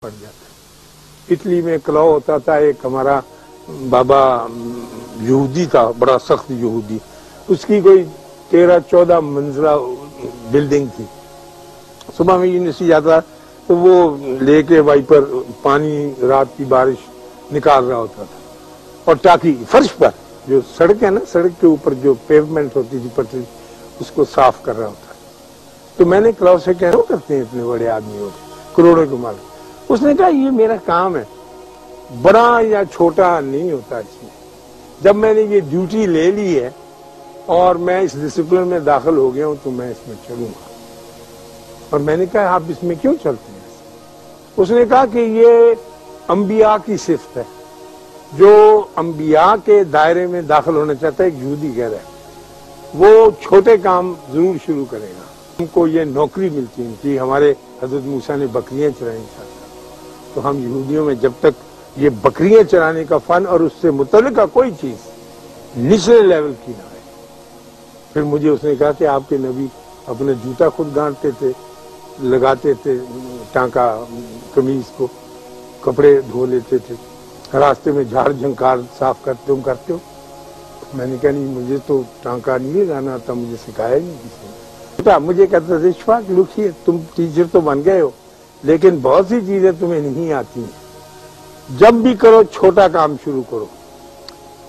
पड़ जाता। इटली में कलाव होता था, एक हमारा बाबा यहूदी था, बड़ा सख्त यहूदी, उसकी कोई 13-14 मंजिला बिल्डिंग थी। सुबह में यूनिवर्सिटी जाता तो वो लेके वाइपर पानी रात की बारिश निकाल रहा होता था, और टाकी फर्श पर जो सड़क है ना, सड़क के ऊपर जो पेवमेंट होती थी पटरी, उसको साफ कर रहा होता। तो मैंने क्लाव से कह रहा करते हैं इतने बड़े आदमी हो, करोड़ों के मालिक। उसने कहा ये मेरा काम है, बड़ा या छोटा नहीं होता इसमें। जब मैंने ये ड्यूटी ले ली है और मैं इस डिसिप्लिन में दाखिल हो गया हूं तो मैं इसमें चलूंगा। और मैंने कहा आप इसमें क्यों चलते हैं? उसने कहा कि ये अंबिया की सिफ्त है, जो अंबिया के दायरे में दाखिल होना चाहता है, एक यहूदी कह रहा है, वो छोटे काम जरूर शुरू करेगा। हमको ये नौकरी मिलती है कि हमारे हजरत मूसा ने बकरियां चराई था, तो हम यहूदियों में जब तक ये बकरियां चराने का फन और उससे मुतल्लिका कोई चीज निचले लेवल की ना है। फिर मुझे उसने कहा कि आपके नबी अपने जूता खुद गांठते थे, लगाते थे टांका कमीज को, कपड़े धो लेते थे, रास्ते में झाड़ झंकार साफ करते हो? मैंने कहा नहीं, मुझे तो टांका नहीं लगाना आता, मुझे सिखाया नहीं किसी ने। मुझे कहता था इशफाक लुखिए, तुम टीचर तो बन गए हो, लेकिन बहुत सी चीजें तुम्हें नहीं आती हैं। जब भी करो छोटा काम शुरू करो।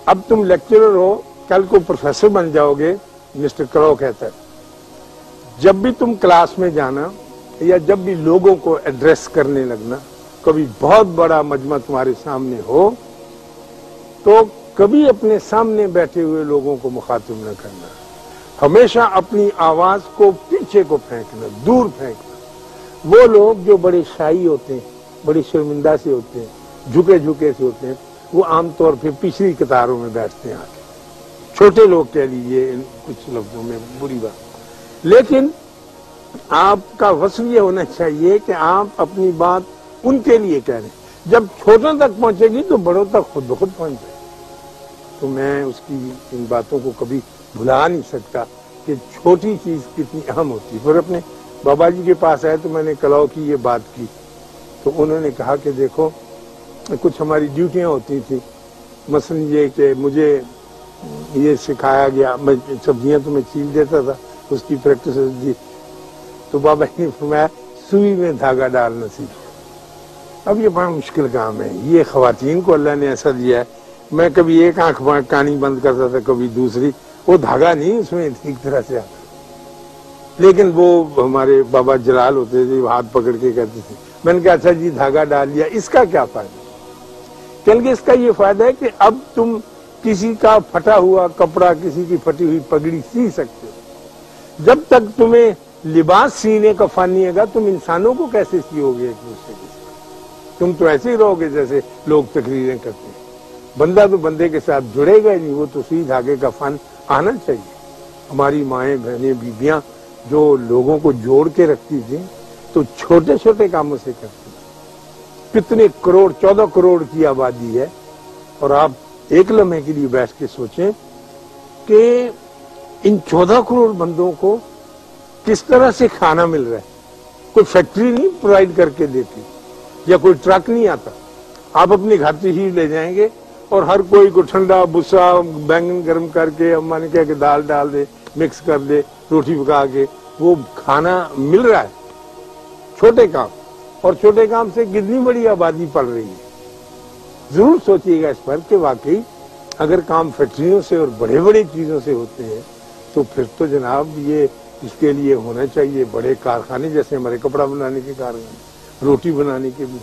अब तुम लेक्चरर हो, कल को प्रोफेसर बन जाओगे। मिस्टर करो कहता है जब भी तुम क्लास में जाना या जब भी लोगों को एड्रेस करने लगना, कभी बहुत बड़ा मजमा तुम्हारे सामने हो तो कभी अपने सामने बैठे हुए लोगों को मुखातिब न करना। हमेशा अपनी आवाज को पीछे को फेंकना, दूर फेंकना। वो लोग जो बड़े शाही होते हैं, बड़ी शर्मिंदा से होते हैं, झुके झुके से होते हैं, वो आमतौर पे पिछली कतारों में बैठते हैं आके। छोटे लोग कह लीजिए कुछ लफ्जों में, बुरी बात। लेकिन आपका वस्फ ये होना चाहिए कि आप अपनी बात उनके लिए कह रहे हैं। जब छोटों तक पहुंचेगी तो बड़ों तक खुद ब खुद पहुंच जाएगी। तो मैं उसकी इन बातों को कभी भुला नहीं सकता कि छोटी चीज कितनी अहम होती है। फिर अपने बाबा जी के पास आए तो मैंने कलाव की ये बात की, तो उन्होंने कहा कि देखो कुछ हमारी ड्यूटियां होती थी, मसलन ये कि मुझे ये सिखाया गया, मैं सब्जियां तो मैं छील देता था, उसकी प्रैक्टिस दी। तो बाबा जी ने फरमाया सुई में धागा डालना सीखो। अब ये बड़ा मुश्किल काम है, ये खवातीन को अल्लाह ने ऐसा दिया है। मैं कभी एक आंख कानी बंद करता था, कभी दूसरी, वो धागा नहीं उसमें ठीक तरह से आता। लेकिन वो हमारे बाबा जलाल होते थे, हाथ पकड़ के कहते थे। मैंने कहा अच्छा जी धागा डाल लिया, इसका क्या फायदा? क्योंकि इसका ये फायदा है कि अब तुम किसी का फटा हुआ कपड़ा, किसी की फटी हुई पगड़ी सी सकते हो। जब तक तुम्हें लिबास सीने का फन नहीं होगा, तुम इंसानों को कैसे सियोगे एक दूसरे के साथ? तुम तो ऐसे ही रहोगे जैसे लोग तकरीरें करते हैं। बंदा तो बंदे के साथ जुड़ेगा ही नहीं, वो तो सुई धागे का फन आना चाहिए। हमारी माएं, बहनें, बीबियां जो लोगों को जोड़ के रखती थी, तो छोटे छोटे कामों से करती थी। कितने करोड़, 14 करोड़ की आबादी है, और आप एक लम्हे के लिए बैठ के सोचें कि इन 14 करोड़ बंदों को किस तरह से खाना मिल रहा है। कोई फैक्ट्री नहीं प्रोवाइड करके देती, या कोई ट्रक नहीं आता। आप अपने घर से ही ले जाएंगे और हर कोई को ठंडा भुस्सा बैंगन गर्म करके, अम्मा ने कहा कि दाल डाल दे, मिक्स कर दे, रोटी पका के, वो खाना मिल रहा है। छोटे काम, और छोटे काम से कितनी बड़ी आबादी पड़ रही है। जरूर सोचिएगा इस पर कि वाकई अगर काम फैक्ट्रियों से और बड़े बड़े चीजों से होते हैं तो फिर तो जनाब ये इसके लिए होना चाहिए बड़े कारखाने, जैसे हमारे कपड़ा बनाने के कारखाने, रोटी बनाने के भी।